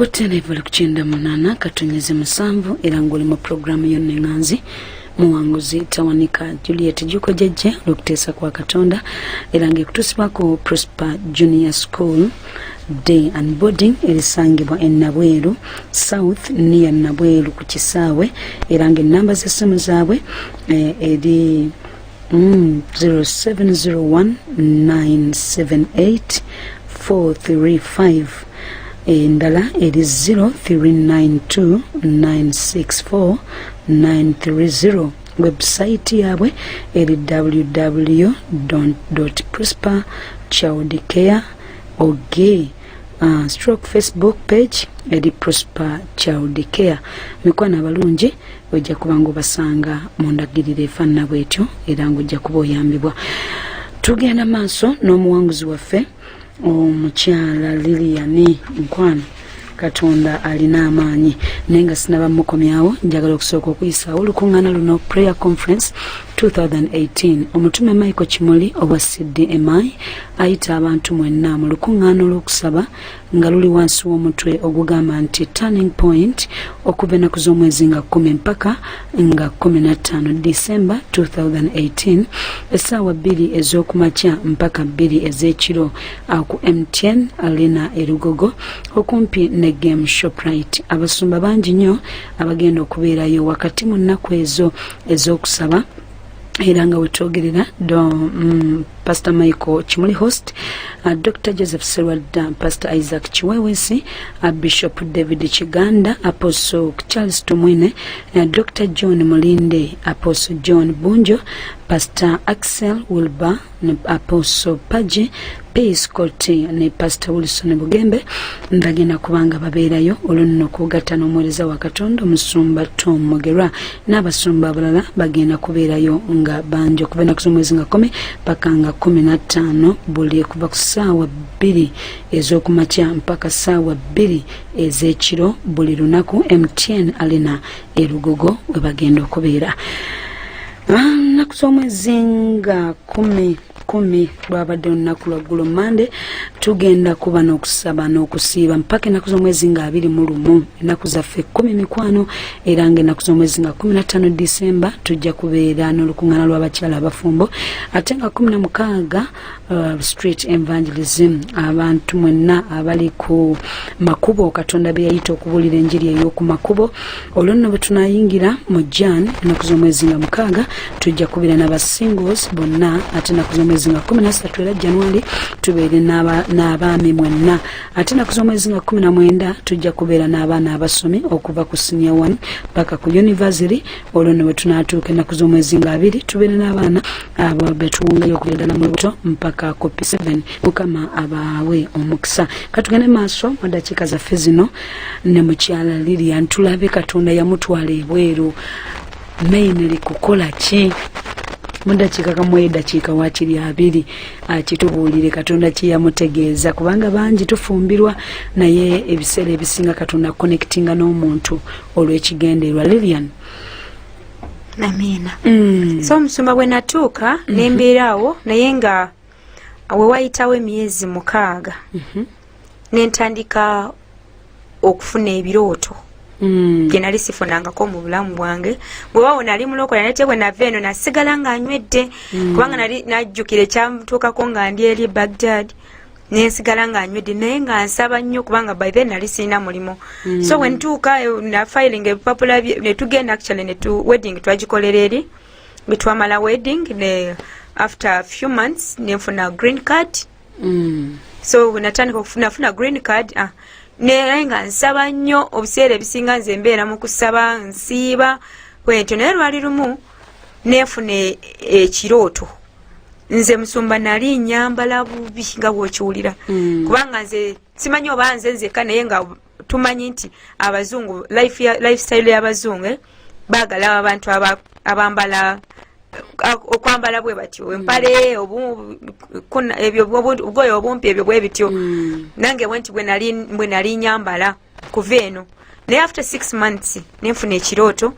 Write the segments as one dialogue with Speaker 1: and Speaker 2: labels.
Speaker 1: Butelevole kuchenda munana katonyeze musanvu era ngoli mu programu yonnenganzi muwanguzi tawanika Juliet Juko jeje lokutesa kwa Katonda era ngekutusibako Prosper Junior School Day and Boarding erisangibwa Nabweru South near Nabweru ku Kisaawe era ng'ennamba z'essimu zaabwe eri 0701-978-435 endala eri 0392-964-930. Website yabwe eri www.prosperchildcare.org. Stroke Facebook page eri Prosper Child Care. Mikwana abalungi ojja kubanga basanga mundagirire fanna bwetyo era ngojja kuboyambibwa. Tugenda maaso n'omuwanguzi waffe omukyala Lillian Nkwana. Katonda alina amaanyi nenga sinaba mukomyawo njagala okusooka okuyisaawo olukuŋŋaana luno prayer conference 2018 omutume Michael Kimuli owa CDMI ayita abantu mwenna mu lukuŋŋaana olw'okusaba nga luli wansi w'omutwe ogugamba nti turning point okuva ennaku z'omwezi nga 10 mpaka nga 15 December 2018 essaawa 2 ez'okumakya mpaka 2 ez'ekiro ku MTN Arena Erugogo okumpi ne Game Shoprite. Abasumba bangi nnyo abagenda okubeerayo wakati mu nnaku ezo ez'okusaba era nga wetwogerera Pastor Michael Kimuli host, Dr. Joseph Serwadda, Pastor Isaac Chiwewesi, Bishop David Chiganda, Apostle Charles Tumwine, Dr. John Molinde, Apostle John Bunjo, Pastor Axel Wilbur, Apostle Paji, Peace Koti ne Pastor Wilson Bugembe ndagenda kubanga babeerayo olunno kugatta n'omuweereza wa Katonda omusumba Tom Mogera n'abasumba abalala bagenda kubeerayo nga banjo kuva ennaku z'omwezi nga 10 paka nga 15 buli kuva ku ssaawa 2 ez'okumakya mpaka ssaawa 2 ez'ekiro buli lunaku MTN Arena Erugogo we bagenda okubeera. Ennaku z'omwezi nga 10 lwabadde olunaku lwaggulo Mande tugenda kuba n'okusaba n'okusiiba mpaka ennaku z'omwezi nga 21 ennaku zaffe 10 mikwano era ng'ennaku z'omwezi nga 15 December tujja kubeera n'olukuŋŋaana lw'abakyala abafumbo ate nga 16 street evangelism abantu mwenna abali ku makubo Katonda be yayita okubuulira enjiri ey'oku makubo olwo nno bwe tunayingira mu Jan ennaku z'omwezi nga 6 tujja kubeera n'abasingles bonna ate ennaku z'omwezi nga 13 era January tubeere n'abaami mwenna ate ennaku z'omwezi nga 19 tujja kubeera n'abaana abasomi okuva ku senior 1 paka ku university olwo nno bwe tunaatuuka ennaku z'omwezi nga 2 tubeere n'abaana abo betuwungayo okubeera ddala mu lubuto mpaka ku P7 Mukama abaawe omukisa. Katugende maaso mu ddakiika zaffe zino ne mukyala Lillian tulabe Katonda yamutwala ebweru mainly kukola ki mu ddakiika kamu eddakiika waakiri 2 akitubuulire Katonda kye yamutegeeza kubanga bangi tufumbirwa naye ebiseera ebisinga Katonda connectinga n'omuntu olw'ekigendererwa. Lillian.
Speaker 2: Amina. So omusumba bwe natuuka nembeeraawo naye nga we wayitawo emyezi 6 nentandika okufuna ebirooto bye nali sifunangako mu bulamu bwange bwe wawo nali mulokola nate bwe nava eno nasigala nga anywedde kubanga nali najjukira ekyamutuukako nga ndi eri Baghdad nensigala nga anywedde naye nga nsaba nnyo kubanga by then nali sirina mulimu so when ntuuka na filing ebipapula ne tugenda actually ne wedding twagikolera eri bwe twamala wedding ne after a few months nefuna green card so natandika okufuna green card naye nga nsaba nnyo obuseera ebisinga nze mbeera mu kusaba nsiiba bwentyo naye lwali lumu neefuna ekirooto nze musumba nali nyambala bubi nga bw'okiwulira kubanga nze simanyi oba nze nzekka naye nga tumanyi nti abazungu lifestyle y'abazungu baagala abantu abambala okwambala bwe batyo empale obugoye obumpi ebyo bwe bityo nange wenti bwe nali nyambala kuva eno naye after 6 months nenfuna ekirooto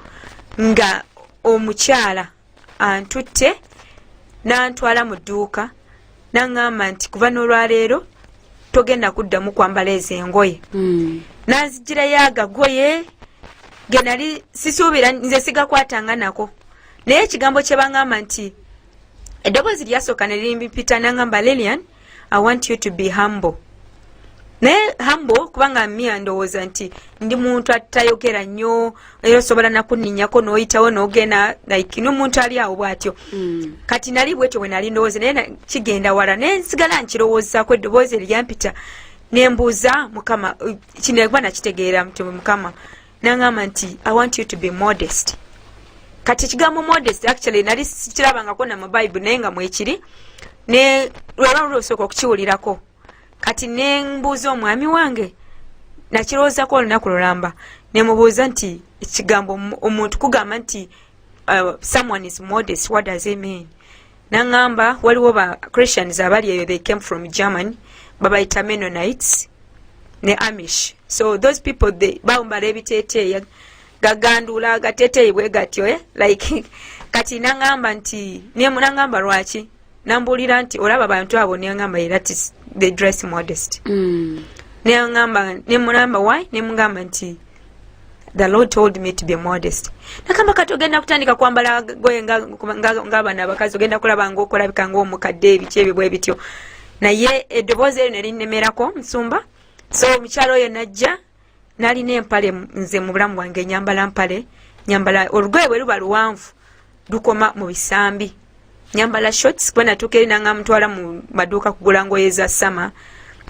Speaker 2: nga omukyala antutte n'antwala mu dduuka n'aŋŋamba nti kuva n'olwaleero togenda kuddamu kwambala ezo engoye nanzigirayo agagoye ge nali sisuubira nze sigakwatanga nako naye ekigambo kye baŋŋamba nti eddoboozi lyasooka ne limpita naŋŋamba Lillian, I want you to be humble. Naye humble kubanga mmiya ndowooza nti ndi muntu atayogera nnyo era osobola nakunninyako n'oyitawo n'ogenda like n'omuntu ali awo bw'atyo. Kati nali bwetyo bwe nali ndowooza naye kigenda wala naye nsigala nkirowoozaako eddoboozi eryampita ne mbuuza Mukama kino kuba nakitegeera nti Mukama naŋŋamba nti I want you to be modest. Kati ekigambo modest actually nali sikirabangako na mu Bible naye nga mwekiri ne lwalwasooka okukiwulirako. Kati ne mbuuza omwami wange nakirowoozako olunaku lulamba ne mubuuza nti ekigambo omuntu kugamba nti someone is modest, what does it mean? Naŋŋamba waliwo ba Christians abali eyo, they came from Germany, babayita Mennonites ne Amish. So those people they bambala ebiteeteeyi gagandula agateeteeyi bwe gatyo like kati naŋŋamba nti naŋŋamba lwaki nambuulira nti olaba abantu abo neŋŋamba era they dress modest. Neŋŋamba why? Nemugamba nti the Lord told me to be modest. Nakamba kati ogenda kutandika kwambala goye ng'abaana abakazi ogenda kulaba ng'okulabika ng'omukadde ebiki ebyo bwe bityo. Naye eddoboozi eryo ne linnemerako nsumba. So omukyalo oyo najja nalina empale nze mu bulamu bwange nyambala mpale nyambala olugoye bwe luba luwanvu lukoma mu bisambi. Nyambala shorts kwa natuka eri nanga mtwala mu maduka kugula ngoye za sama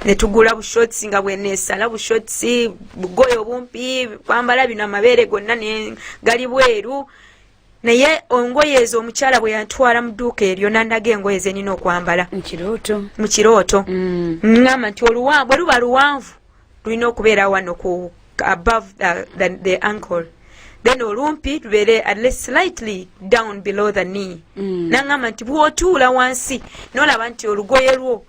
Speaker 2: ne tugula bu shorts nga bwe nesala bu shorts bugoyo bumpi kwambala bino amabere gonna ne gali bweru naye ongoye ezo omukyala bwe yantwala mu duka eryo nandaga engoye ze nina okwambala mu kirooto ngamba nti oluwanvu luba luwanvu lulina okubeera wano ku above the ankle. Then olumpi tubere at least slightly down below the knee. Nangamba nti bwotuula wansi nolaba nti olugoye lwo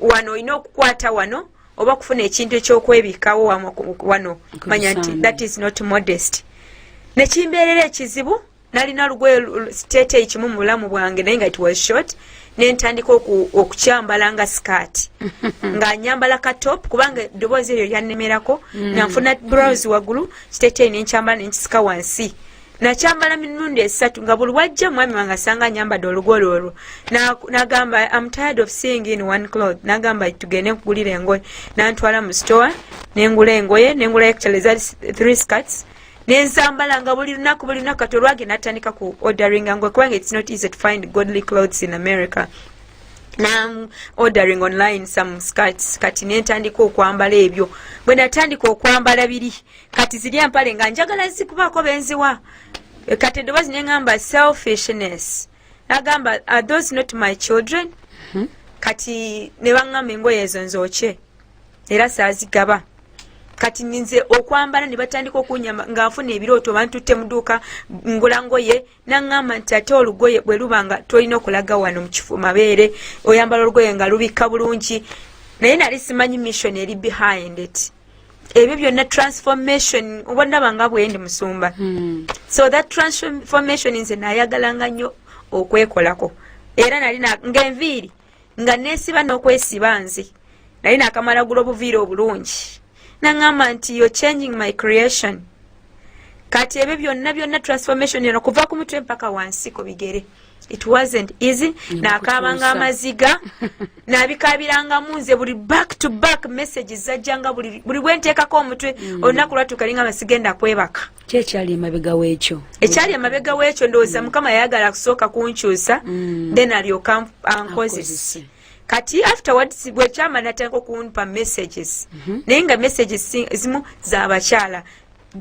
Speaker 2: wano ino okukwata wano oba kufuna ekintu ekyokwebikawo wano manya nti that is not modest. Nekimbeerera ekizibu nalina olugoye siteeteeyi kimu mu bulamu bwange naye nga it was short nentandika okukyambala nga skirt nga nyambala ka top kubanga eddoboozi eryo lyannemerako nanfuna blouse waggulu kiteeteeyi nenkyambala nenkisika wansi nakyambala mirundi 3 nga buli wajja mwami wange asanga nyambadde olugoye olwo nagamba I'm tired of seeing in one cloth nagamba tugende nkugulira engoye nantwala mu store nengula engoye nengula actually that 3 skirts nenzambala nga buli lunaku kati olwage natandika ku ordering ngoye kubanga it's not easy to find godly clothes in America. Now ordering online some skirts kati nentandika okwambala ebyo bwe natandika okwambala biri kati ziri empale nga njagala zikubaako benziwa kati eddoboozi neŋŋamba selfishness nagamba are those not my children? Kati ne baŋŋamba engoye ezo nzokye era saazigaba kati ninze okwambala ne batandika okunyamba nga nfuna ebirooto bantutte mu dduuka ngula ngoye naŋŋamba nti ate olugoye bwe lubanga tolina okulaga wano mu kifu mabeere oyambala olugoye nga lubikka bulungi naye nali simanyi mission eri behind it ebyo byonna transformation obondaba nga bwendi musumba so that transformation nze nayagalanga nnyo okwekolako era nali ng'enviiri nga neesiba n'okwesiba nze nali nakamala gula obuviiri obulungi naŋŋamba nti you're changing my creation kati ebyo byonna transformation yona kuva ku mutwe mpaka wansi ku bigere it wasn't easy nakaabanga amaziga nabikabirangamu nze buli back to back messages zajjanga buli bwenteekako omutwe olunaku lwatukalinga basigenda kwebaka
Speaker 1: kyekyali emabega w'ekyo
Speaker 2: ekyali emabega w'ekyo ndowooza Mukama yayagala kusooka kunkyusa then alyoka ankozesa kati afterwards bwe kyama natandika okumpa messages naye nga messages zimu z'abakyala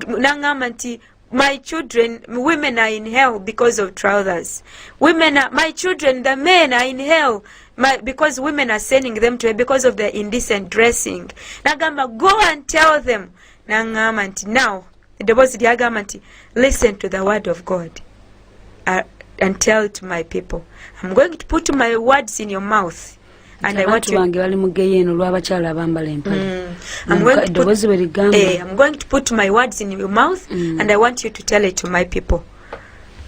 Speaker 2: naŋŋamba nti my children women are in hell because of trousers my children the men are in hell because women are sending them to hell because of their indecent dressing nagamba go and tell them naŋŋamba nti now eddoboozi lyagamba nti listen to the word of God and tell to my people I'm going to put my words in your mouth and I want you
Speaker 1: bange bali mugeyeeno lw'abakyala abambala empale
Speaker 2: I'm going to put my words in your mouth and I want you to tell it to my people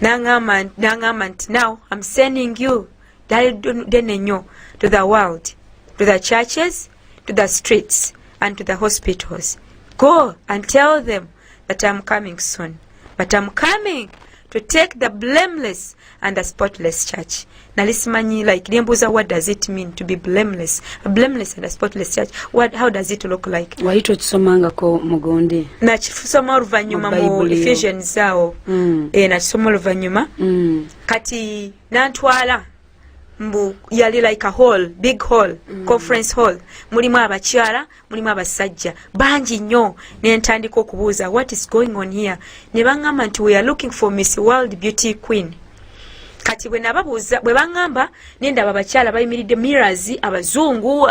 Speaker 2: naŋŋamba nti now I'm sending you to the world, to the churches, to the streets and to the hospitals Go and tell them that I'm coming soon. But I'm coming to take the blameless and the spotless church. Nalisimanyi, like, nembuza, what does it mean to be blameless? A blameless and a spotless church. How does it look like?
Speaker 1: Waito kisomangako mugonde.
Speaker 2: Na kisoma oluvanyuma mu Ephesians zao. Na kisoma oluvanyuma. Kati nantwala mbu yali like a hall, big hall, conference hall. Mulimu abakyala, mulimu abasajja. Bangi nnyo nentandika okubuuza, what is going on here? Ne bangamba nti we are looking for Miss World Beauty Queen. Kati bwe nababuuza, bwe bangamba nendaba abakyala bayimiridde mirrors, abazungu,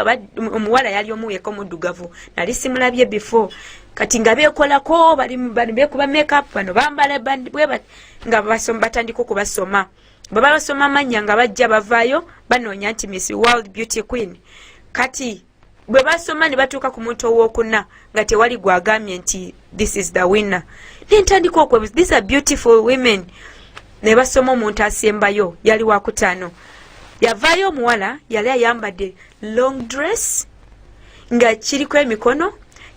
Speaker 2: omuwala yali omu yekka omuddugavu. Nali simulabye before. Kati nga beekolako bali beekuba makeup, bano bambala nga batandika okubasoma. Baba basoma amanya nga bajja bavaayo banoonya nti Miss World Beauty Queen. Kati bwe basoma ne batuuka ku muntu owokuna nga tewali gwagambye nti this is the winner. Nentandika okwebuuza, these are beautiful women. Ne basoma omuntu asembayo yali wakutaano. Yavaayo omuwala yali ayambadde long dress nga kiriko emikono,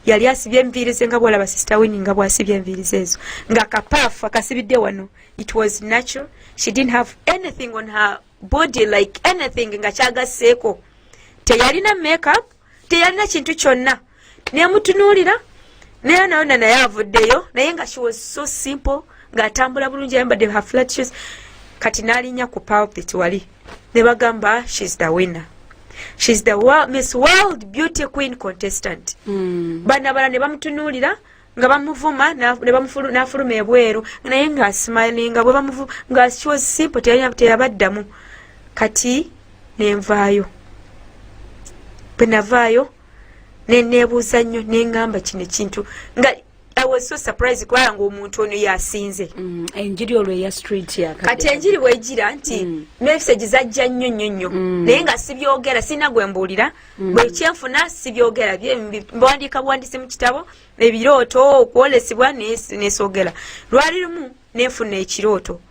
Speaker 2: yali asibye enviiri ze nga bwolaba Sister Winnie nga bwasibye enviiri ze ezo, nga kapaafu akasibidde wano. It was natural. She didn't have anything on her body, like anything nga kyagasseeko. Teyalina makeup, teyalina kintu kyonna. Nemutunuulira naye naye avuddeyo naye nga she was so simple, ng'atambula bulungi, ayambadde her flat shoes. Kati n'alinnya ku pulpit wali ne bagamba she's the winner. She's the Miss World Beauty Queen contestant. Bana bala ne bamutunuulira nga bamuvuma n'afuluma ebweru naye nga smiling, bwe bamuvuma nga she was simple, teyabaddamu. Kati nenvaayo. Bwe navaayo nebuuza nnyo neŋŋamba kino ekintu nga I was so surprised kubanga ng'omuntu ono yasinze.
Speaker 1: Enjiri olwo eya street yakadde.
Speaker 2: Kati enjiri bwegira nti message zajja nnyo naye nga sibyogera, sina gwe mbuulira. Bwe kyenfuna sibyogera, mbawandiika buwandiisi mu kitabo, ebirooto okwolesebwa nesoogera. Lwali lumu nenfuna ekirooto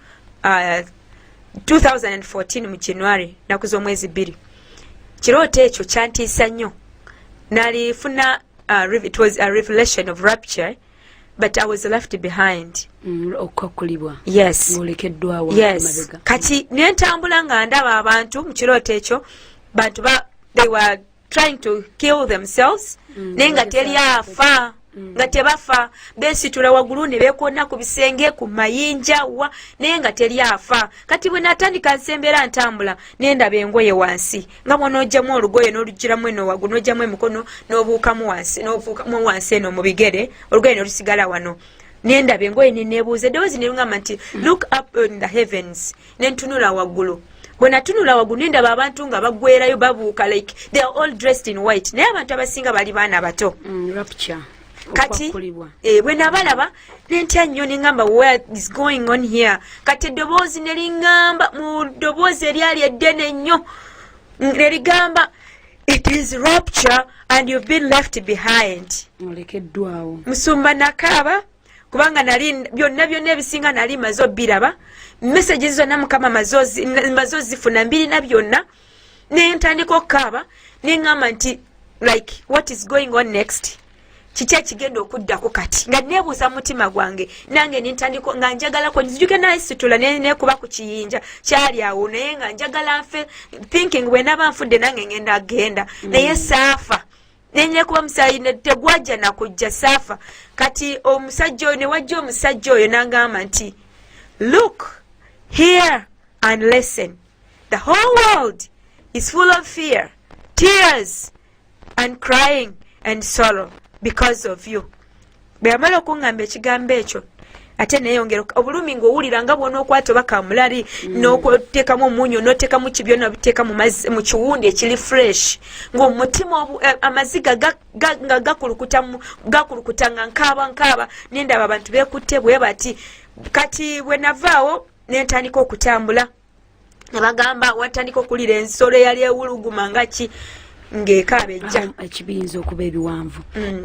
Speaker 2: 2014 mu January, naku z'omwezi 2. Kirooto ekyo kyantiisa nnyo. Nalifuna it was a revelation of rapture, but I was left behind.
Speaker 1: Okukkulirwa.
Speaker 2: Yes.
Speaker 1: Olekeddwawo
Speaker 2: yes. Kati nentambula nga ndaba abantu mu kirooto ekyo, bantu they were trying to kill themselves. Nenga teri afa. Nga tebafa, besitula waggulu ne beekonna ku bisenge, ku mayinja wa, naye nga teri afa. Kati bwe natandika nsembera ntambula nendaba engoye wansi, nga bw'onoggyamu olugoye n'olugiramu eno waggulu, n'oggyamu emikono n'obuukamu wansi, n'obuukamu wansi eno mu bigere, olugoye n'olusigala wano. Nendaba engoye neneebuuza, eddoboozi ne lungamba nti look up in the heavens. Nentunula waggulu. Bwe natunula waggulu nendaba abantu nga baggwerayo babuuka, like they are all dressed in white. Naye abantu abasinga bali baana bato.
Speaker 1: Rapture.
Speaker 2: Kati bwe nabalaba nentya nnyo neŋŋamba what is going on here. Kati eddoboozi ne liŋŋamba mu ddoboozi eryali eddene nnyo ne ligamba it is rapture and you've been left behind.
Speaker 1: Olekeddwawo. Musumba
Speaker 2: nakaaba kubanga nali byonna ebisinga nali maze obbiraba. Messages zonna Mukama maze ozifuna mbirina byonna. Ne ntandika okukaaba neŋŋamba nti like what is going on next. Kiki ekigenda okuddako kati nga neebuuza mutima gwange nange nintandika nga njagala ko nzijuke naisitula nekuba ku kiyinja kyali awo naye nga njagala nfe thinking bwe naba nfudde nange ngenda agenda naye saafa nenyekuba musaayi tegwajja nakujja saafa. Kati omusajja oyo ne wajja omusajja oyo n'agamba nti look here and listen, the whole world is full of fear, tears and crying and sorrow because of you. Bw'amala okuŋŋamba ekigambo ekyo ate neeyongera obulumi ng'owulira nga bw'ona okwata oba kamulali n'okuteekamu omunnyo n'oteekamu kibyo n'obiteeka mu kiwunde ekiri fresh ng'omutima amaziga nga gakulukuta nga nkaaba nendaba abantu beekutte bwe bati. Kati bwe navaawo nentandika okutambula ne bagamba watandika okuwulira ensolo eyali ewuluguma nga ki ng'ekaaba ejja
Speaker 1: ekibiyinza okuba ebiwanvu.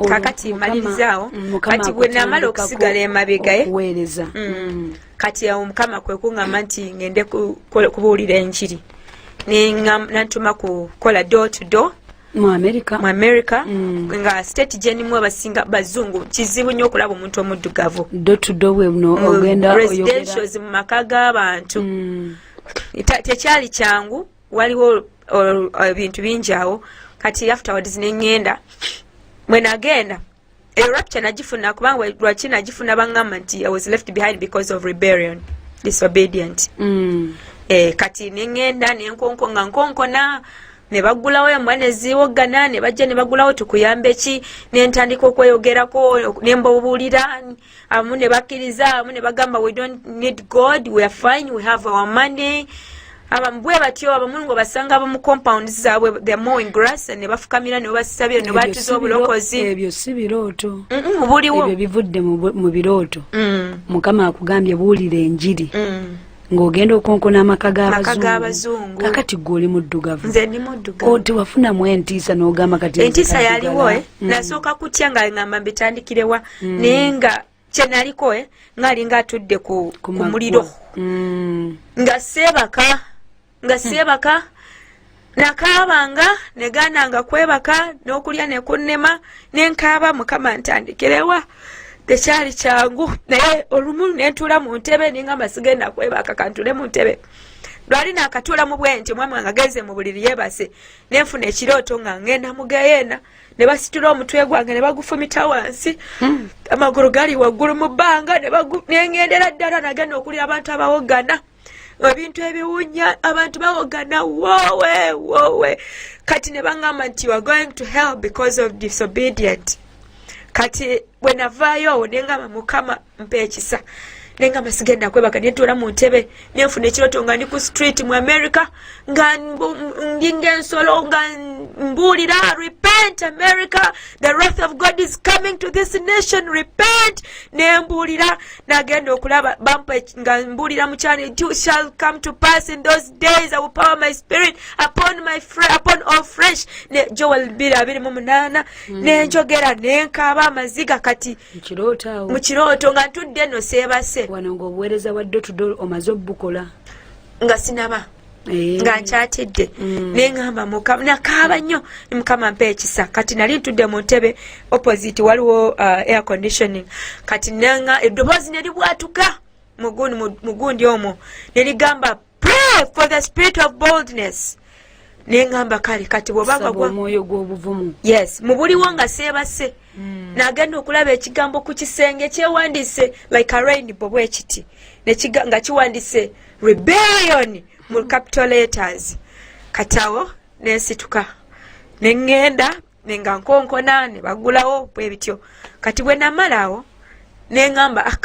Speaker 2: Kakati malirizaawo kati bwe namala okusigala emabega
Speaker 1: okuweereza
Speaker 2: kati awo Mukama kwe kuŋŋamba nti ngende kubuulira enjiri nantuma kukola door to door
Speaker 1: mu America
Speaker 2: nga state jenimu abasinga bazungu kizibu nnyo okulaba omuntu omuddugavu
Speaker 1: dotudowe no ogenda
Speaker 2: residentials mu maka g'abantu tekyali kyangu waliwo ebintu bingi awo kati afterwards nengenda bwe nagenda erupture nagifuna kubanga lwaki nagifuna bangamba nti I was left behind because of rebellion disobedient kati nengenda nenkonko nga nkonkona ne bagulawo embwa ne ziwogana ne bajja ne bagulawo tukuyambe ki nentandika okweyogerako ne mbabuulira abamu ne bakkiriza abamu ne bagamba we don't need God, we are fine, we have our money. Abamu bwe batyo abamu ngo basanga mu compounds zaabwe they are mowing grass ne bafukamira ne basabira ne batuza obulokozi.
Speaker 1: Ebyo si birooto.
Speaker 2: Buliwo.
Speaker 1: Ebyo bivudde mu birooto. Mukama akugambye buulira enjiri. Ng'ogenda okonkona amaka g'abazungu kakati gw'oli muddugavu
Speaker 2: nze ndi muddugavu
Speaker 1: oti wafunamu entiisa n'ogamba kati
Speaker 2: entiisa yaliwo nasooka kutya nga ngamba mbitandikirewa naye nga kye naliko ng'alinga atudde ku muliro nga seebaka nakaabanga negaananga kwebaka n'okulya ne kunnema nenkaaba mukama ntandikirewa tekyali kyangu naye olumu nentuula mu ntebe ningamba sigenda kwebaka kantule mu ntebe lwali nakatuula mu bwenti omwami wange ageze mu buliri yeebase nenfuna ekirooto nga ngenda mugeyeena ne basitula omutwe gwange ne bagufumita wansi amagulu gali waggulu mu bbanga nengendera ddala nagenda okulira abantu abawogana ebintu ebiwunya abantu bawogana wowe kati ne bangamba nti you are going to hell because of disobedient. Kati bwe navaayo nengamba mukama mpe ekisa nengamba sigenda kwebaka nentuula mu ntebe nenfuna ekirooto nga ndi ku street mu America nga ndinga ensolo nga mbuulira repent America, the wrath of God is coming to this nation, repent. Nembuulira nagenda okulaba bampa nga mbuulira mu kyani it shall come to pass in those days I will pour my spirit upon all flesh. Ne Joel 2:28 nenjogera nenkaaba amaziga kati mu kirooto nga ntudde no seebase
Speaker 1: wano ng'obuweereza bwa dotudo omaze obbukola
Speaker 2: nga sinaba nga nkyatidde nengamba mukama nakaaba nnyo mukama mpe ekisa kati nali ntudde mu ntebe opposite waliwo air conditioning kati nanga eddoboozi ne libwatuka mugundi omwo ne ligamba pray for the spirit of boldness nengamba kale kati bwobanga
Speaker 1: omwoyo gw'obuvumu
Speaker 2: yes mubuliwo nga seebase nagenda okulaba ekigambo ku kisenge kyewandise like a rainbow bwekiti nga kiwandise rebellion mu capital letters katawo nensituka nengenda nenga nkonkona ne bagulawo bwebityo kati bwe namalawo nengamba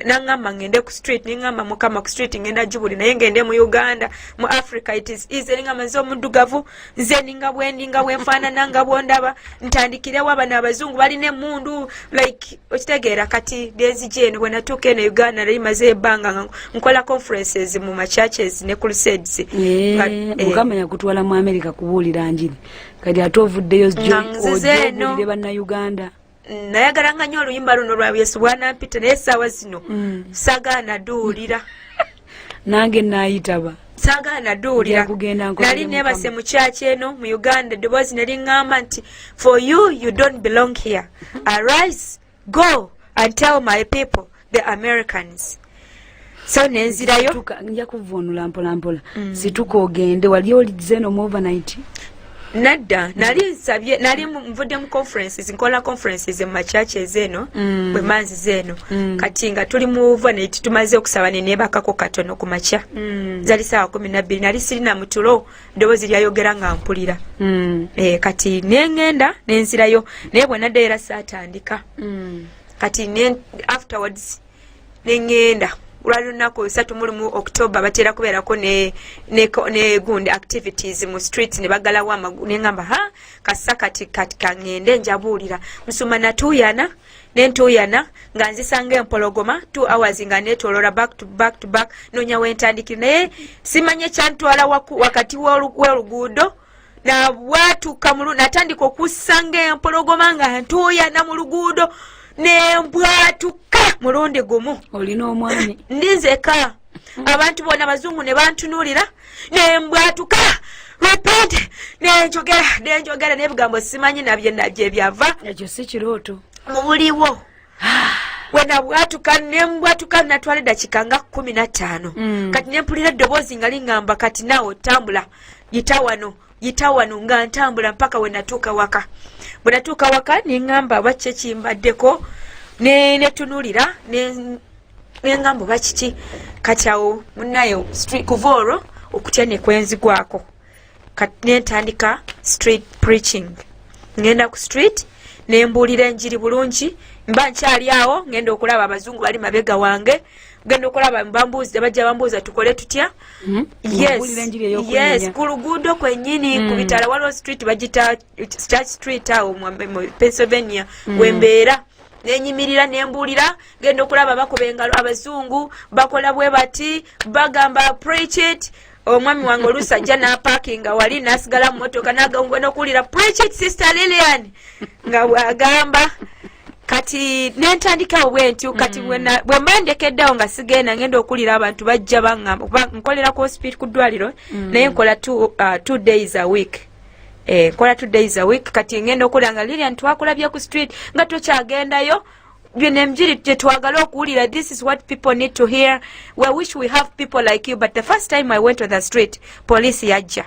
Speaker 2: nangamba ngende ku street nengamba mukama ku street ngenda jubuli naye ngende mu Uganda mu Africa it is easy nengamba nzo muddugavu nze ninga bwendinga bwenfaanana nga bwondaba ntandikirewo abana abazungu balina emundu like okitegeera kati dezi jeno bwe natuuka eno Uganda nali maze ebbanga nkola conferences mu churches ne crusades
Speaker 1: mukama yakutwala mu America kubuulira njiri kati ate ovuddeyo ojobulire banna Uganda nayagala nga nnyo oluyimba luno lwa Yesu bwanampita naye essaawa zino sagaana duwulira nange naayitaba
Speaker 2: sagaana duwulira nali neebase mu kyaki eno mu Uganda eddoboozi ne liŋŋamba nti for you don't belong here, arise go and tell my people the Americans. So nenzirayo
Speaker 1: nja kuvunula mpolampola situka ogende wali olize no overnight
Speaker 2: nadda nali mvudde mu conferences nkola conferences mu churches eno bwe manzi zeno kati nga tuli mu overnight tumaze okusaba ne bakako katono ku macha zali sawa 12 nali sirina mutulo ddoboozi lyayogera nga mpulira kati nengenda nenzirayo naye bwe nadda era saatandika kati afterwards nengenda ulwalunaku 3 mu October batera kubeerako ne gundi activities mu streets ne bagalawo amagulu nengamba kasa kati kangende njabuulira nsuma natuyana nentuyana nga nzisanga empologoma 2 hours nga netolora back to back nonya wentandikira naye simanye kyantwala wakati w'oluguudo na watuuka natandika okusanga empologoma nga ntuyana mu luguudo nembwatuka mulundi gumu
Speaker 1: olina omwami
Speaker 2: ndinzeka abantu bona bazungu ne bantunuulira nembwatuka repent ne nenjogera n'ebigambo simanyi nabye nabye byava
Speaker 1: ekyo si kirooto
Speaker 2: mu buliwo wenabwatuka nembwatuka natwala eddakika nga 15 kati nempulira eddoboozi nga liŋŋamba kati naawe otambula yita wano nga ntambula mpaka wenatuuka waka bwe natuuka waka neŋŋamba bakye kimbaddeko netunulira neŋŋamba oba kiki kati awo munayo kuva olwo okutya nekwenzigwako kati nentandika street preaching ngenda ku street nembuulira enjiri bulungi mba nkyali awo ngenda okulaba abazungu bali mabega wange genda okulaba bambuuza bajja bambuuza tukole tutya yes ku luguudo kwennyini ku bitala waliwo street bagita Church Street awo mu Pennsylvania wembeera nenyimirira nembuulira genda okulaba bakuba engalo abazungu bakola bwe bati bagamba preach it omwami wange olusajja n'apaakinga wali n'asigala mu motoka n'agamba n'okuwulira preach it sister Lillian nga bw'agamba kati nentandikawo bwentyo kati bwe mbandekeddeawo nga sigenda ngenda okulira abantu bajja baŋŋamba nkolera ku hospital ku ddwaliro naye nkola 2 days a week nkola 2 days a week kati ngenda okulira nga Lillian twakulabye ku street nga tokyagendayo byenemjiri gyetwagala okuwulira this is what people need to hear we wish we have people like you but the first time I went to the street police yajja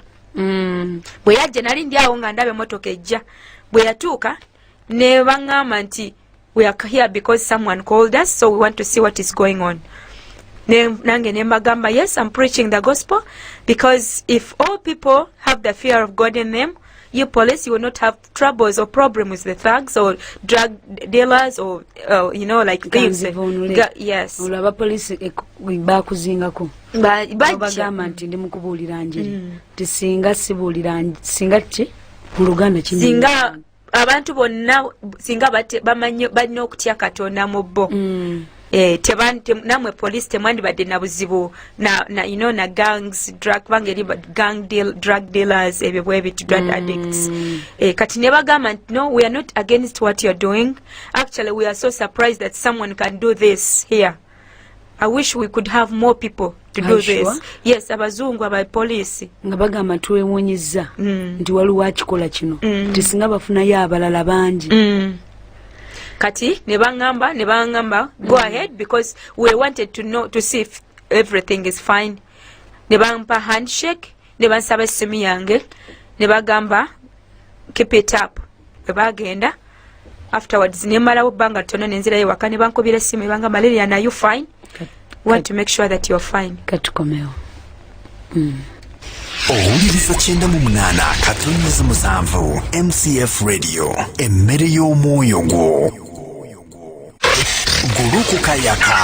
Speaker 2: bwe yajja nali ndi awo nga ndaba emotoka ejja bwe yatuuka ne baŋŋamba nti we are here because someone called us so we want to see what is going on nange nembagamba yes I'm preaching the gospel because if all people have the fear of God in them you police you will not have troubles or problems with the thugs or drug dealers or you know like thieves yes
Speaker 1: olaba police bakuzingako bagamba nti ndi mukubuulira njiri tisinga sibuulira singa ki mu Luganda kimi
Speaker 2: singa abantu bonna singa balina okutya Katonda mu bo namwe police temwandibadde na buzibu you know na gangs drug dealers ebyo bwebiti drug addicts kati ne bagamba no we are not against what you're doing actually we are so surprised that someone can do this here I wish we could have more people to do this sure? Yes abazungu aba police
Speaker 1: nga bagamba tuwewunyizza nti waliwo akikola kino tisinga bafunayo abalala bangi
Speaker 2: kati ne bangamba go ahead because we wanted to know to see if everything is fine ne bampa handshake ne bansaba essimu yange ne bagamba keep it up bagenda afterwards ne malawo banga tono nenzirayo waka ne bankobira essimu bangamba Lillian are you fine want to make sure that you're fine
Speaker 1: katukomeo
Speaker 3: owuliriza 98.7 MCF Radio emmere y'omwoyo gwo gulukukayaka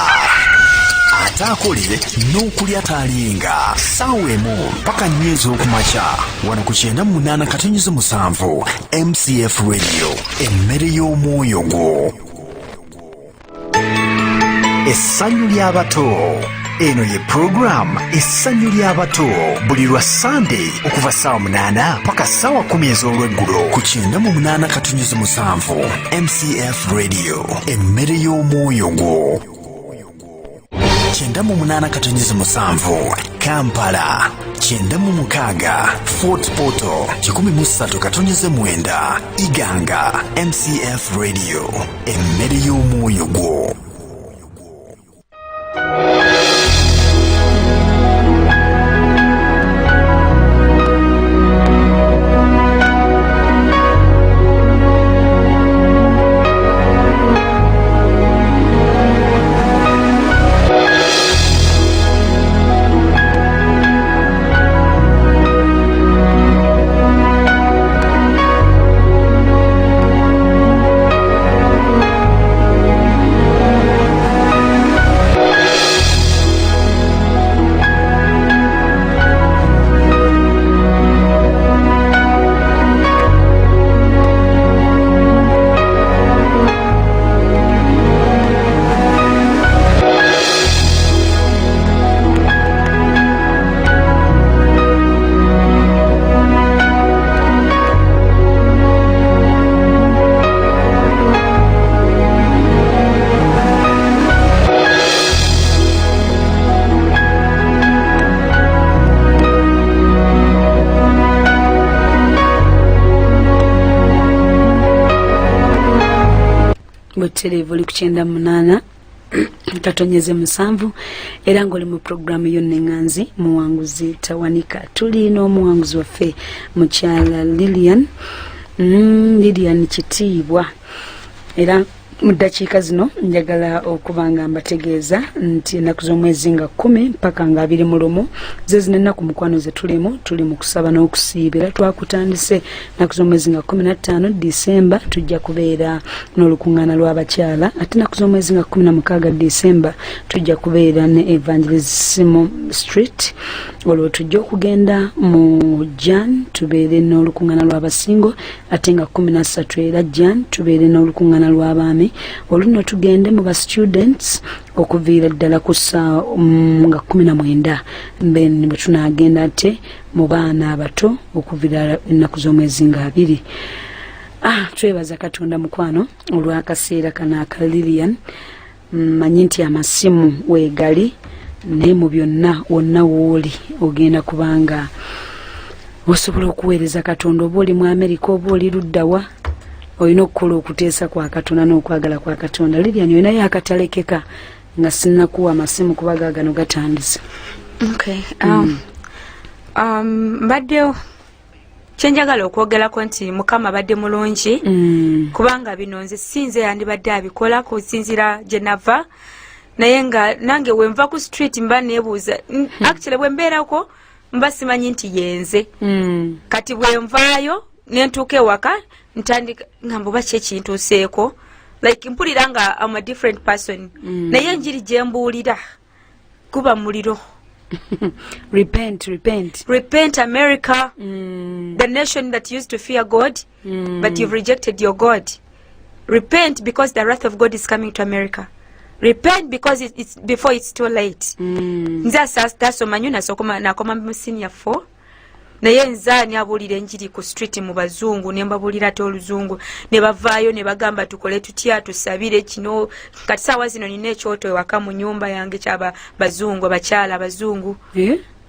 Speaker 3: atakolere n'okulya talinga ssaawa emu mpaka 4 ez'okumakya wano ku 98.7 MCF Radio emmere y'omwoyo gwo essanyu ly'abato eno ye program essanyu ly'abato buli lwa Sunday okuva ssaawa 8 paka ssaawa 10 ez'olweggulo ku 98.7 MCF Radio emmere y'omwoyo gwo 98.7 Kampala 96 Fort Portal 103.9 Iganga MCF Radio emmere y'omwoyo gwo
Speaker 1: bwetereevu oli ku 98 katonyeze 7 era ng'oli mu programu y'onneŋŋanzi muwanguzi tawanika. tuli n'omuwanguzi waffe mukyala Lillian Kitiibwa era mu ddakiika zino njagala okuba nga mbategeeza nti ennaku z'omwezi nga 10 mpaka nga 21 ze zino ennaku mukwano ze tuli mu kusaba n'okusiibira. Twakutandise ennaku z'omwezi nga 15 Disemba tujja kubeera n'olukuŋŋaana lw'abakyala, ate ennaku z'omwezi nga 16 Disemba tujja kubeera ne Evangelism Street. Olwo tujja okugenda mu Jan tubeere n'olukuŋŋaana lw'abasingo, ate nga 13 era Jan tubeere n'olukuŋŋaana lw'abaami. Oluno tugende mu ba students okuviira ddala ku ssaawa nga 19 then bwe tunaagenda ate mu baana abato okuviira ennaku z'omwezi nga 2. Twebaza Katonda mukwano olw'akaseera kano aka Lillian. Manyi nti amasimu weegali naye mu byonna wonna wooli ogenda kubanga osobola okuweereza Katonda, oba oli mu Amerika oba oli luddawa, olina okukola okuteesa kwa Katonda n'okwagala kwa Katonda. Lillian olinayo akatalekeka nga sinnakuwa amasimu kuba gaagano gatandise.
Speaker 2: Okay. Mbadde kyenjagala okwogerako nti Mukama badde mulungi kubanga bino nze sinze yandibadde abikola kusinzira gye nava, naye nga nange wenva ku street mba neebuuza actually bwe mbeerako mba simanyi nti yenze kati bwe nvaayo nentuuka ewaka ntandika ngamba oba ki ekintuuseeko, like mpulira nga I'm a different person. Naye enjiri gye mbuulira guba muliro. Repent America, the nation that used to fear God, but you've rejected your God. Repent because the wrath of God is coming to America. Repent because it's before it's too late. Nza sasoma nnyo nakoma mu senior 4 naye nzaani abuulira enjiri ku street mu bazungu ne mbabuulira ate oluzungu ne bavaayo ne bagamba tukole tutya tusabire kino. Kati saawa zino nina ekyoto ewaka mu nyumba yange kyaba bazungu abakyala abazungu.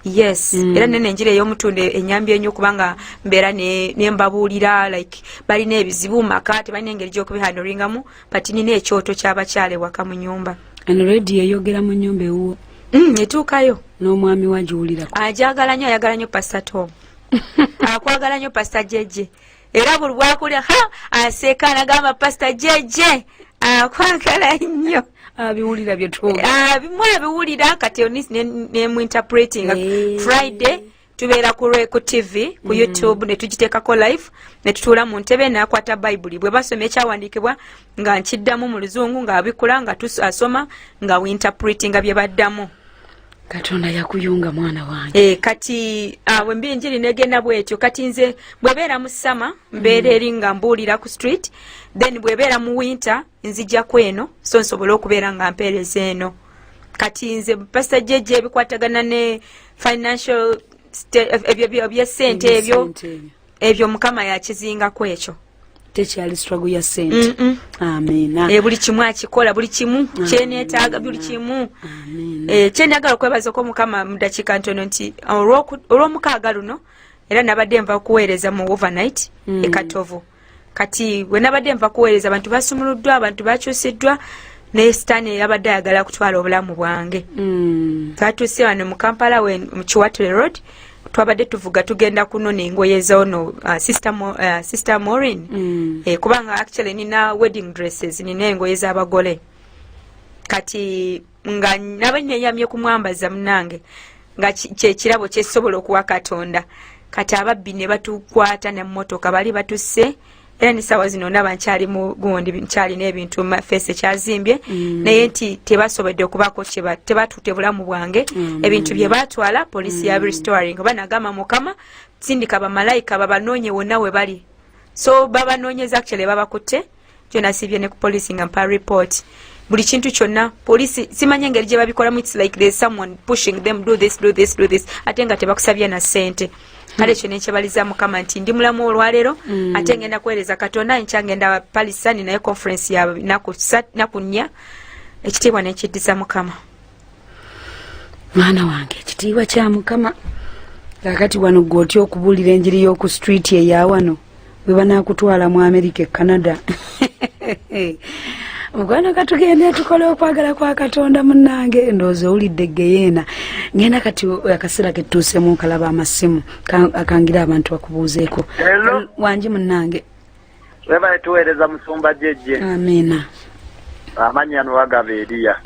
Speaker 2: Yes. Era nene enjiri ey'omutunde enyambye ennyo kubanga mbeera ne mbabuulira like balina ebizibu maka tebalina engeri gy'okubihandlingamu but nina ekyoto ky'abakyala ewaka mu nyumba.
Speaker 1: Ano radio eyogera mu nyumba ewuwo
Speaker 2: etuukayo
Speaker 1: n'omwami wagiwulirako.
Speaker 2: Ajagala nnyo, ayagala nnyo Pastor Tom. Akwagala nnyo Pastor Jeje. Era buli bwakulya aseeka n'agamba Pastor Jeje akwagala nnyo.
Speaker 1: Abiwulira bye tuwa.
Speaker 2: Bimu abiwulira kati ne mu interpreting. Friday tubeera ku TV ku YouTube ne tugiteekako live ne tutuula mu ntebe n'akwata Bible bwe basoma ekyawandiikibwa nga nkiddamu mu luzungu ng'abikula nga asoma nga interpreting bye baddamu.
Speaker 1: Katonda yakuyunga mwana wange.
Speaker 2: Kati wembi enjiri negenda bwetyo kati nze bwebeera mu summer mbeera eri nga mbuulira ku street, then bwebeera mu winter nzija kweno so nsobola okubeera nga mpeereza eno. Kati nze Pastor Jeje ebikwatagana ne financial ebyesente ebyo Mukama yakizingako ekyo.
Speaker 1: Tekyali struggle ya sente. Amina.
Speaker 2: Buli kimu akikola, buli kimu kyeneetaaga, buli kimu.
Speaker 1: Amina.
Speaker 2: Kyenjagala okwebaza ko Mukama mu dakiika ntono nti olw'omukaaga luno era nabadde nva kuweereza mu overnight e Katovu. Kati we nabadde nva kuweereza abantu basumuluddwa, abantu bakyusiddwa ne Sitani yabadde ayagala kutwala obulamu bwange. Twatuuse wano mu Kampala mu Kiwatule Road. Twabadde tuvuga tugenda kunona engoye z'ono Sister Maureen. Kubanga actually nina wedding dresses, nina engoye z'abagole. Kati nga nabanyenyamye kumwambaza munange nga kyekirabo kyesobola okuwa Katonda. Kati ababbi ne batukwata ne mmotoka bali batusse. Era ni sawa zino ndaba nkyali mu gundi nkyali n'ebintu mafeese kyazimbye naye nti tebasobodde okubako tebatutte bulamu bwange. Ebintu bye batwala poliisi ya restoring banagamba Mukama sindika bamalayika babanoonye wonna we bali, so babanoonyeza actually babakutte kyonna sibye ne ku poliisi nga mpa report buli kintu kyonna. Poliisi simanye engeri gye babikolamu, it's like there's someone pushing them do this ate nga tebakusabye na sente. Kale ekyo nekyebaliza Mukama nti ndi mulamu olwaleero ate ngenda kuweereza Katonda nkya ngenda Palisani naye conference ya naku 4 ekitiibwa nekiddiza Mukama.
Speaker 1: Mwana wange ekitiibwa kya Mukama. Kakati wano gw'otya okubuulira enjiri y'oku street eya wano bwe banaakutwala mu America e Canada. Mugwana katugende tukole okwagala kwa Katonda munnange ndowooza owulidde geyeena ngenda kati akaseera ketutuusemu kalaba amasimu akangira abantu bakubuuzeeko. Wangi munnange
Speaker 4: weba tuweereza musumba jjejje.
Speaker 1: Amiina.
Speaker 4: Amannya nwagaba Eriya.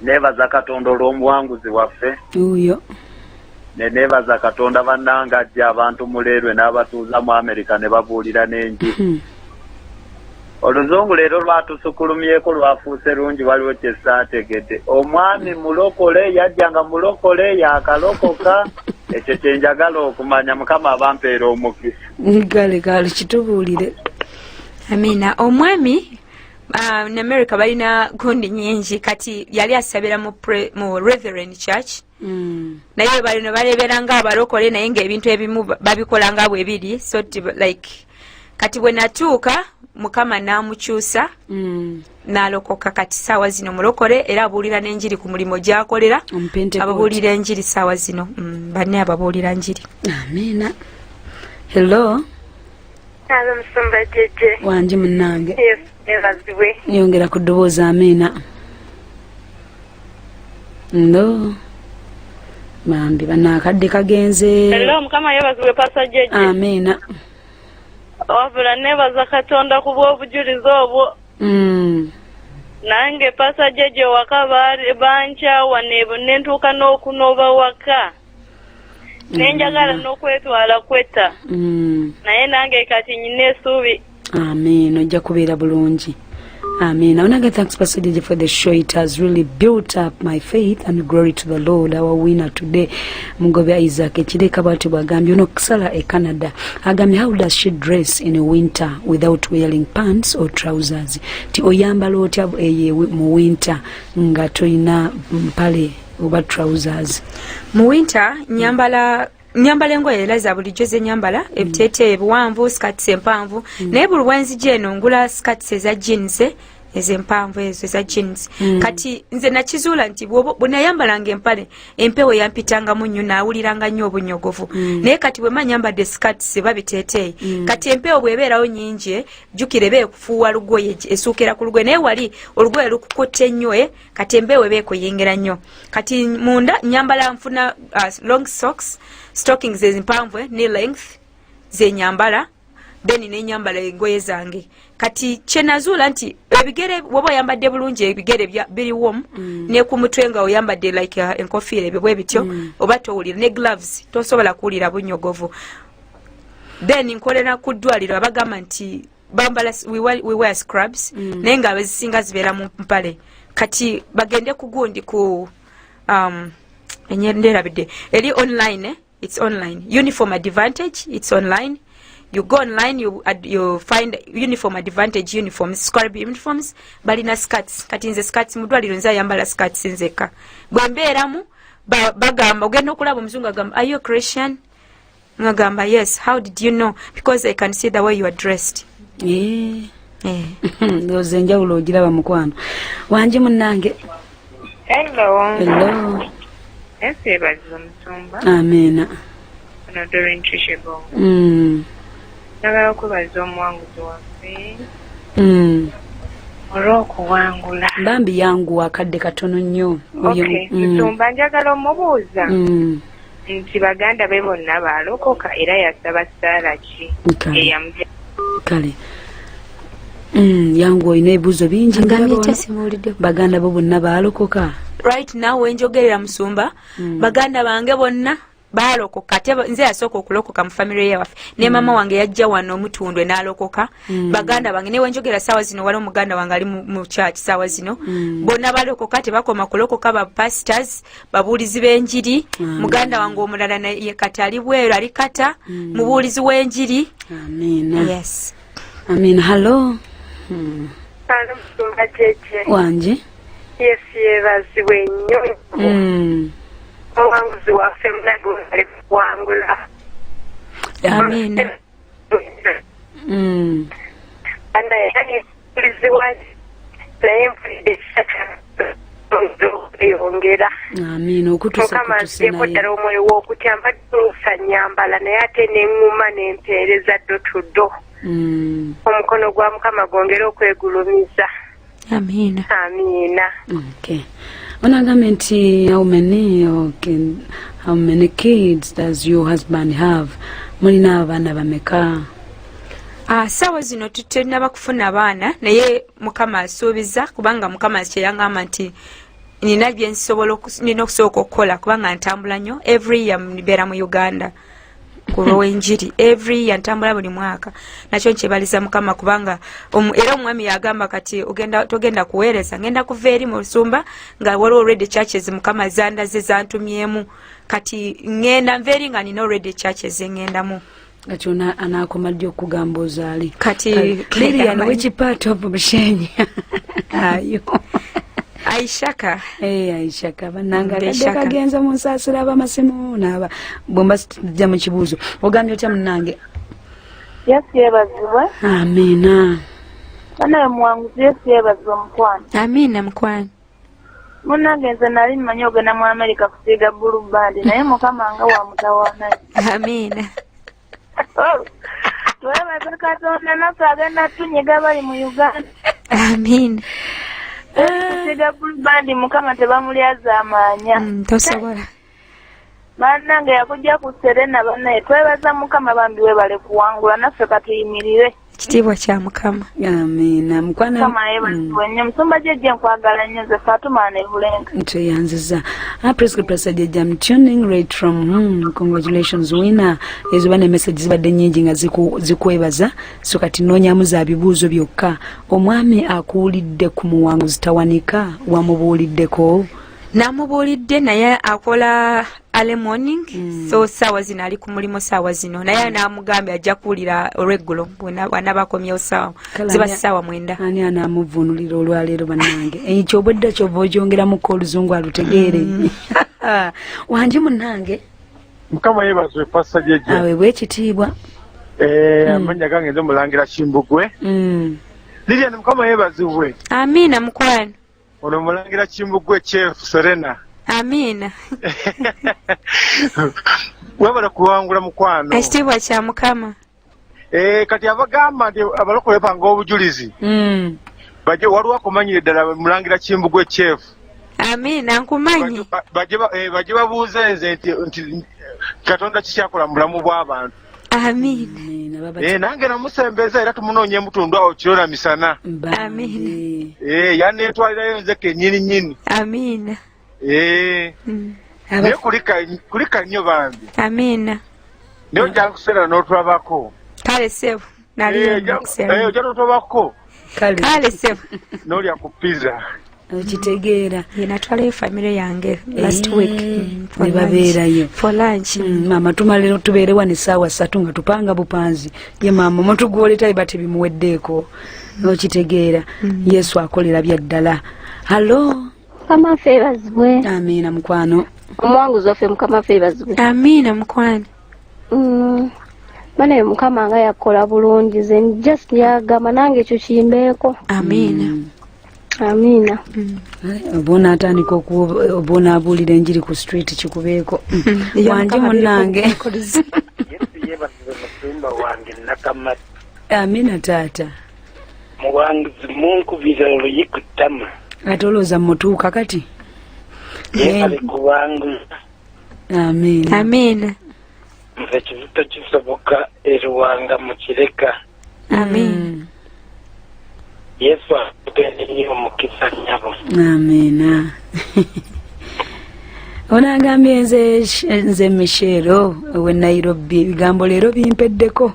Speaker 4: Neebaza Katonda olw'omuwanguzi waffe.
Speaker 1: Uyo.
Speaker 4: Neebaza Katonda bannanga ajja abantu muleerwe n'abatuuza mu Amerika ne babuulira n'enjiri. Oluzungu leero lwatusukulumyeko lwafuuse lungi waliwo kye saategedde. Omwami mulokole yajjanga mulokole yakalokoka ekyo kye njagala okumanya Mukama abampeera omukisa.
Speaker 1: Gale kitubuulire.
Speaker 2: Amina. Omwami in America balina gundi nyingi kati yali asabira mu Reverend Church. Naye balino baleberanga abalokole naye ng'ebintu ebimu babikolanga bwe biri so like kati bwe natuuka Mukama n'amukyusa n'alokoka kati saawa zino mulokole era abuulira n'enjiri ku mulimo gy'akolera ababuulira enjiri saawa zino banne ababuulira njiri.
Speaker 1: Amiina. Hello.
Speaker 5: Hello musumba jjejje.
Speaker 1: Wangi munnange.
Speaker 5: Yes, ebaziwe.
Speaker 1: Yongera ku ddoboozi. Amiina. No. Mambi banaakadde kagenze.
Speaker 5: Hello Mukama yebaziwe pasa jjejje.
Speaker 1: Amiina.
Speaker 5: Wabula nebaza Katonda ku bw'obujulizi obwo. Nange pasa jjejje waka bankyawa nentuuka n'okunooba waka. Nenjagala n'okwetwala kwetta. Naye nange kati nyina essuubi.
Speaker 1: Amen. Ojja kubeera bulungi. Amen. I want to give thanks, Pastor DJ, for the show. It has really built up my faith and glory to the Lord, our winner today. Mugobe Isaac, ekireka bwati bwagambye ono kusala e Canada. Agambye, how does she dress in a winter without wearing pants or trousers? Ti oyambala otya mu winter nga toyina mpale oba trousers?
Speaker 2: Mu winter nyambala engoye era za bulijjo ze nyambala ebiteeteeyi ebiwanvu skirts empanvu naye buli bwenzija eno ngula skirts eza jeans ez'empanvu ezo eza jeans kati nze nakizuula nti bwenayambalanga empale empewo yampitangamu nnyo naawuliranga nnyo obunyogovu naye kati bwe manyambadde skirts babiteeteeyi kati empewo bw'ebeerawo nnyingi jjukira eba ekufuuwa lugoye esuukira ku lugoye naye wali olugoye lukukutte nnyo kati empewo eba ekuyingira nnyo kati munda nyambala nfuna long socks stockings ezimpanvu knee length zenyambala then nenyambala engoye zange kati kyenazuula nti ebigere woba oyambadde bulungi ebigere biri warm ne ku mutwe nga oyambadde like enkofiira ebyo bwe bityo oba towulira ne gloves tosobola kuwulira bunyogovu then nkolera ku ddwaliro abagamba nti bambala we wear scrubs naye nga abazisinga zibeera mu mpale kati bagende ku gundi ku enyenderabidde eri online it's online. Uniform Advantage, it's online. You go online, you find Uniform Advantage uniforms, scrub uniforms, balina skirts. Kati nze skirts mudwaliro nza yambala skirts nzeka. Bwembeeramu bagamba ogenda okulaba omuzungu agamba, are you a Christian? Ngagamba, yes. How did you know? Because I can see the way you are dressed.
Speaker 1: Ndoze njawulo ogiraba mukwano. Wangi munnange.
Speaker 5: Hello. Ese bazizo musumba.
Speaker 1: Amina.
Speaker 5: Ono Doreen Trishebo. Nagala okubaza omuwanguzi waffe. Olw'okuwangula.
Speaker 1: Bambi yangu akadde katono nnyo.
Speaker 5: Okay, musumba njagala omubuuza. Nti baganda be bonna baalokoka era yasaba ssaala ki eyamujja.
Speaker 1: Kale. Yangu olina ebibuuzo bingi baganda bo bonna baalokoka.
Speaker 2: Right now wenjogerera musumba baganda bange bonna baalokoka nze yasooka okulokoka mu family yaffe ne mama wange yajja wano omutundwe n'alokoka baganda bange ne wenjogera saawa zino wali omuganda wange ali mu church saawa zino bonna balokoka tebakoma kulokoka ba pastors babuulizi b'enjiri muganda wange omulala naye kati ali bweru ali kata mubuulizi w'enjiri.
Speaker 1: Amina.
Speaker 2: Yes.
Speaker 1: Amina. Hello.
Speaker 5: Hello musumba jeje.
Speaker 1: Wangi.
Speaker 5: Yes, yebaziwe nnyo. Omuwanguzi waffe munagwe ali kuwangula.
Speaker 2: Amina.
Speaker 5: Anda yanikuliziwa naye mpulidde ekisaka yongera.
Speaker 1: Amina. Okutuusa
Speaker 5: naye. Ddala omwoyo w'okutya mbadduusa nyambala naye ate neŋŋuma n'empeereza ddo tuddo. Omukono gwa Mukama gwongera okwegulumiza.
Speaker 2: Amina.
Speaker 5: Amina.
Speaker 1: Okay. Onagambye nti how many kids does your husband have? Mulina abaana bameka?
Speaker 2: Sawa zino tutenaba kufuna abaana naye Mukama asuubiza kubanga Mukama kyeyangamba nti nina byensobola nina okusooka okukola kubanga ntambula nnyo every year mbeera mu Uganda kulwenjiri every year ntambula buli mwaka nakyo nkyebaliza Mukama kubanga era omwami yagamba kati togenda kuweereza ngenda kuva eri mu Lusumba nga waliwo already churches Mukama zandaze zantumyemu kati ngenda nva eri nga nina already churches ngendamu
Speaker 1: kati anaakomadde okugamba ozaali
Speaker 2: kati
Speaker 1: Lillian which part of Bushenyi ayo
Speaker 2: Aishaka
Speaker 1: Aishaka bananga kagenza mu nsaasira abamasimu n'aba bomba tujja mu kibuuzo ogambye otya munnange
Speaker 5: Yesu yeebazibwe.
Speaker 1: Amina.
Speaker 5: Banaye muwanguzi Yesu yeebazibwe mukwano.
Speaker 2: Amina mukwano.
Speaker 5: Munnange nze nali mmanyi ogenda mu Amerika kusiiga bulu bandi naye Mukama nga wa mutawaana.
Speaker 2: Amina.
Speaker 5: Twebaze Katonda naffe agenda tunyiga bali mu Uganda.
Speaker 2: Amina.
Speaker 5: Kusiiga bulu bandi Mukama tebamulyaza amaanya.
Speaker 2: Tosobola.
Speaker 5: Bannange yakujja ku Serena banaye twebaza Mukama bambi webale kuwangula naffe katuyimirire.
Speaker 2: Kitiibwa kya Mukama.
Speaker 1: Amina. Mukwana
Speaker 5: Mukama yeebazibwe musumba jeje nkwagala nnyo ze Fatuma ne Bulenga.
Speaker 1: Ntuyanziza. Prescriptor jeje I'm tuning right from congratulations winner. Ezo bane message zibadde nnyingi nga zikwebaza so kati noonyamu za bibuuzo byokka. Omwami akuulidde ku muwanguzi tawanika wamubuuliddeko.
Speaker 2: Namubuulidde naye akola early morning so sawa zino ali ku mulimu sawa zino naye namugambye ajja kuwulira olweggulo wanabakomyewo sawa ziba sawa 9.
Speaker 1: Ani anamuvunulira olwaleero bannange ekyo obwedda kyova ogyongeramuko oluzungu alutegeere wangi munnange
Speaker 6: Mukama yeebazibwe pasa jeje
Speaker 1: aweebwa ekitiibwa
Speaker 6: amannya gange nze mulangira Kimbugwe Lillian Mukama yeebazibwe.
Speaker 2: Amina mukwano.
Speaker 6: Ono mulangira Kimbugwe Chef Serena.
Speaker 2: Amina.
Speaker 6: Wabala kuwangula mukwano.
Speaker 2: Ekitiibwa kya Mukama.
Speaker 6: Kati abagamba nti abalokole panga obujulizi. Baje waliwo akumanyire ddala mulangira Kimbugwe Chef.
Speaker 2: Amina nkumanyi.
Speaker 6: Baje babuuze nze nti Katonda kikyakola mu bulamu bw'abantu.
Speaker 2: Amina.
Speaker 6: Nange namusembeza era tumunoonye mutundu awo kiro na misana.
Speaker 2: Amina.
Speaker 6: Yanneetwalirayo nze kennyini nnyini.
Speaker 2: Amina.
Speaker 6: Naye kulika nnyo bambi.
Speaker 2: Amina.
Speaker 6: Naye ojja kuseera n'otulabako.
Speaker 2: Kale sebo. Naliyo kuseera.
Speaker 6: Ojja n'otulabako.
Speaker 2: Kale sebo.
Speaker 6: N'olya ku pizza.
Speaker 1: Okitegeera.
Speaker 2: Natwalayo famire yange last week.
Speaker 1: Ne babeerayo.
Speaker 2: For lunch.
Speaker 1: Mama tumaliro tubeere wano essaawa 3 nga tupanga bupanzi. Ye mama mutugwoletayo bate bimuweddeeko. Okitegeera. Yesu akolera bya ddala. Hello.
Speaker 7: Mukama feebazibwe.
Speaker 1: Amina mukwano.
Speaker 7: Omuwanguzi waffe Mukama feebazibwe.
Speaker 2: Amina mukwano.
Speaker 7: Banaye Mukama nga yakola bulungi ze just yagamba nange ekyo kimbeeko.
Speaker 2: Amina.
Speaker 7: Amina.
Speaker 1: Bona atandika okubona abuulira enjiri ku street kikubeeko. Wangi munnange.
Speaker 8: Yesu yeebazibwe musumba wange nakamati.
Speaker 1: Amina taata.
Speaker 8: Muwanguzi munkubira oluyiko ttama.
Speaker 1: Ate olowooza mmutuuka kati?
Speaker 8: Yeebale kuwanguza.
Speaker 1: Amina.
Speaker 2: Amina.
Speaker 8: Nze kibuto kisoboka eruwanga mu kireka.
Speaker 2: Amina.
Speaker 8: Yesu akutendeyo omukisa nnyabo.
Speaker 1: Amina. Onagambye nze Michero we Nairobi bigambo leero bimpeddeko.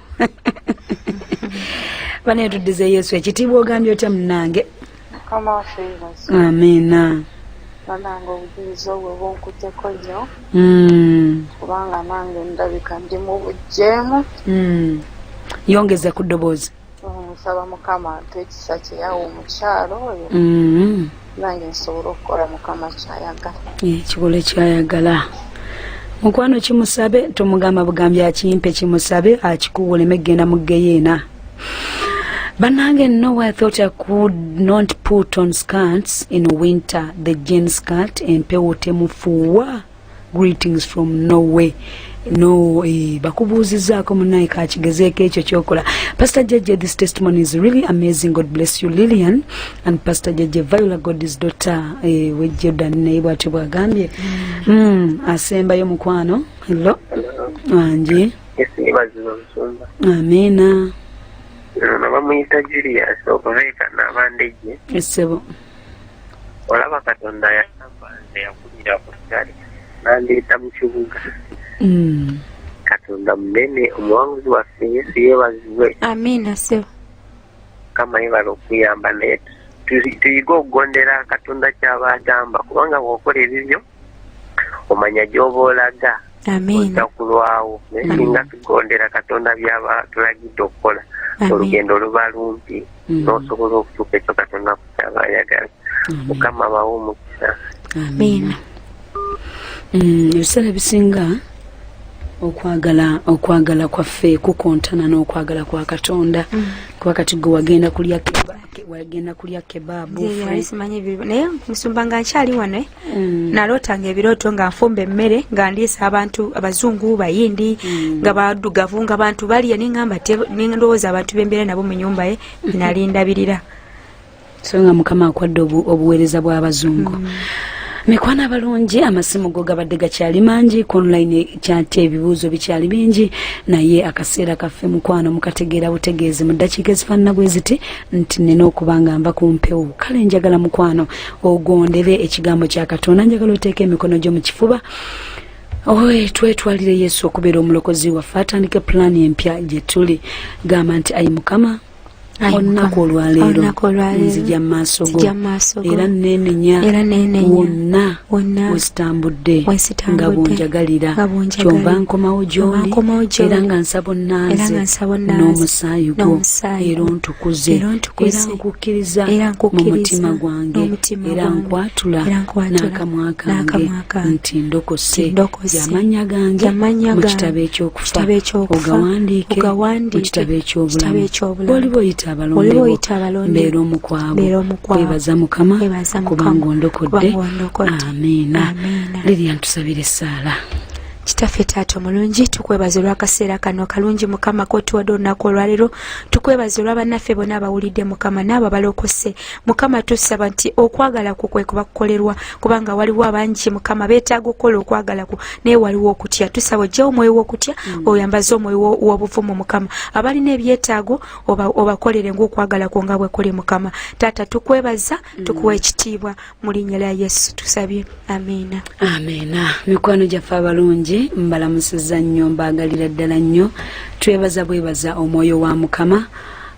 Speaker 1: Bane tuddize Yesu ekitiibwa ogambye otya munnange?
Speaker 5: Mukama waffe yeebazibwe.
Speaker 1: Amina.
Speaker 5: Banange obujulizi obwo bunkutteko nnyo. Kubanga nange ndabika ndi mu bujeemu.
Speaker 1: Yongeza ku ddoboozi.
Speaker 5: Nsaba Mukama ate ekisa kye yawa omukyalo oyo. Nange nsobola okukola Mukama kyayagala.
Speaker 1: Ekikole kyayagala. Mukwano kimusabe tomugamba bugambi akimpe kimusabe akikuwa emegenda mu geyeena. Banange no, I thought I could not put on skirts in winter. The jean skirt empewo temufuwa. Greetings from Norway. no bakubuuzizaako munnaye kakigezeeko ekyo kyokola. Pastor Jeje, this testimony is really amazing. God bless you, Lillian. And Pastor Jeje, Viola, God's daughter, wejjodan naye bw'atyo bw'agambye. Asembayo mukwano. Hello. Wangi. Amina.
Speaker 9: Bamuyita Julius okubeeka n'abandeje.
Speaker 1: Essebo.
Speaker 9: Olaba Katonda yagamba yakulira ku ttale n'andeeta mu kibuga. Katonda munene, omuwanguzi waffe Yesu yeebazibwe.
Speaker 2: Amina ssebo.
Speaker 9: Kama yebala okuyamba naye tuyiga okugondera Katonda ky'aba agamba, kubanga bw'okola ebibyo omanya gy'oba olaga.
Speaker 2: Amina.
Speaker 9: Okulwawo naye singa tugondera Katonda by'aba tulagidde okukola olugendo luba lumpi n'osobola okutuuka ekyo Katonda ky'aba ayagala. Mukama abawe omukisa.
Speaker 2: Amina.
Speaker 1: Ebiseera bisinga okwagala kwaffe kukontana n'okwagala kwa Katonda. Kuba kati gwe wagenda kulya kebaabu
Speaker 2: naye musumba nga nkyali wano nalootanga ebirooto nga nfumba emmere nga ndiisa abantu abazungu bayindi nga baddugavu nga bantu balya neŋŋamba ndowooza abantu bembeera nabo mu nnyumba ye nalindabirira
Speaker 1: so nga Mukama akwadde obuweereza bw'abazungu. Mikwana abalungi, amasimu go gabadde gakyali mangi, online kyate ebibuuzo bikyali bingi, naye akaseera kaffe mukwano mukategeera butegeezi mu ddakiika ezifaanana bwe ziti nti nina okubanga nva ku mpewo. Kale njagala mukwano ogondere ekigambo kya Katonda, njagala oteeka emikono gyo mu kifuba. Twetwalire Yesu okubeera omulokozi waffe, atandike pulaani empya gye tuli. Gamba nti ayi Mukama, olunaku olwaleero nzija mu maaso go era nenenya wonna wesitambudde nga bwonjagalira kyova nkomawo gy'oli era nga nsaba onnanze n'omusaayi gwo era ontukuze era nkukkiriza mu mutima gwange era nkwatula n'akamwa kange nti ndokose y'amannya gange mu kitabo eky'okufa ogawandiike mu kitabo eky'obulamu. Bw'oliba oyita abalondewo mbeera omukwabo. Kwebaza Mukama kubanga ondokodde. Amiina. Lillian, tusabire essaala.
Speaker 2: Kitaffe Taata omulungi, tukwebaza olw'akaseera kano kalungi Mukama kotuwadde olunaku olwaleero. Tukwebaza olwa bannaffe bonna abawulidde Mukama n'abo abalokose. Mukama tusaba nti okwagala kwo kwe kuba kukolerwa, kubanga waliwo abangi Mukama beetaaga okukola okwagala kwo naye waliwo okutya. Tusaba ojjewo omwoyo w'okutya, oyambaze omwoyo w'obuvumu Mukama. Abalina ebyetaago obakolere ng'okwagala kwo nga bwe kuli Mukama. Taata tukwebaza, tukuwa ekitiibwa mu linnya lya Yesu tusabye. Amiina.
Speaker 1: Amiina. Mikwano gyaffe abalungi, mbalamusiza nnyo, mbaagalira ddala nnyo. Twebaza bwebaza omwoyo wa Mukama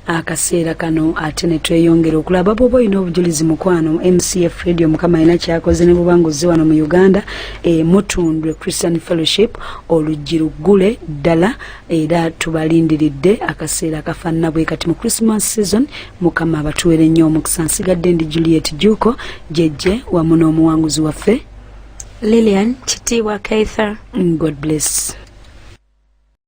Speaker 1: akaseera kano ate ne tweyongera okulaba bw'oba olina obujulizi mukwano MCF Radio Mukama alina kyakoze ne bw'oba ng'ozze wano mu Uganda Mutundwe Christian Fellowship oluggi luggule ddala era tubalindiridde akaseera akafaanana bwe kati mu Christmas season. Mukama abatuwere nnyo omukisa. Nsigadde ndi Juliet Juko Jeje wamu n'omuwanguzi waffe
Speaker 2: Lillian Kitiibwa Keitha.
Speaker 1: God bless.